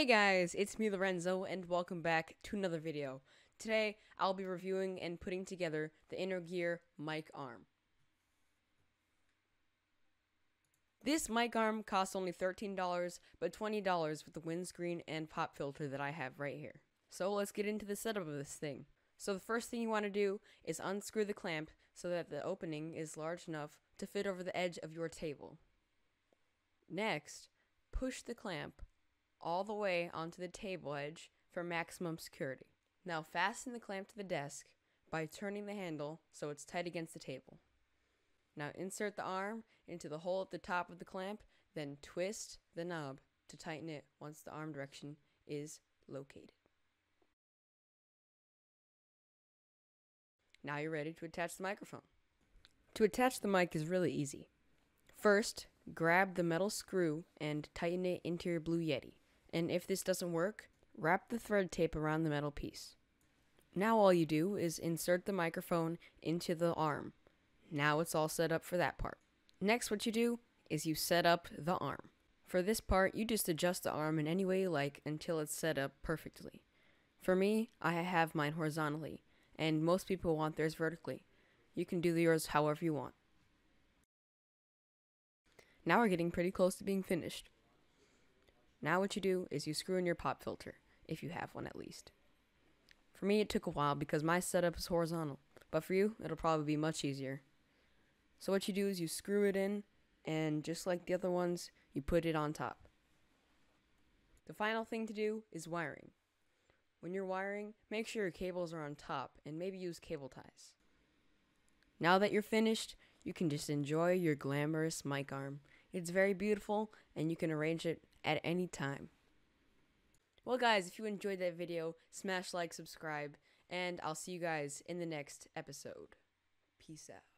Hey guys, it's me Lorenzo and welcome back to another video. Today I'll be reviewing and putting together the InnoGear Mic Arm. This mic arm costs only $13, but $20 with the windscreen and pop filter that I have right here. So let's get into the setup of this thing. So the first thing you want to do is unscrew the clamp so that the opening is large enough to fit over the edge of your table. Next, push the clamp all the way onto the table edge for maximum security. Now fasten the clamp to the desk by turning the handle so it's tight against the table. Now insert the arm into the hole at the top of the clamp, then twist the knob to tighten it once the arm direction is located. Now you're ready to attach the microphone. To attach the mic is really easy. First, grab the metal screw and tighten it into your Blue Yeti. And if this doesn't work, wrap the thread tape around the metal piece. Now all you do is insert the microphone into the arm. Now it's all set up for that part. Next, what you do is you set up the arm. For this part, you just adjust the arm in any way you like until it's set up perfectly. For me, I have mine horizontally, and most people want theirs vertically. You can do yours however you want. Now we're getting pretty close to being finished. Now what you do is you screw in your pop filter, if you have one at least. For me it took a while because my setup is horizontal, but for you it'll probably be much easier. So what you do is you screw it in, and just like the other ones, you put it on top. The final thing to do is wiring. When you're wiring, make sure your cables are on top and maybe use cable ties. Now that you're finished, you can just enjoy your glamorous mic arm. It's very beautiful and you can arrange it at any time. Well guys, if you enjoyed that video, smash like, subscribe, and I'll see you guys in the next episode. Peace out.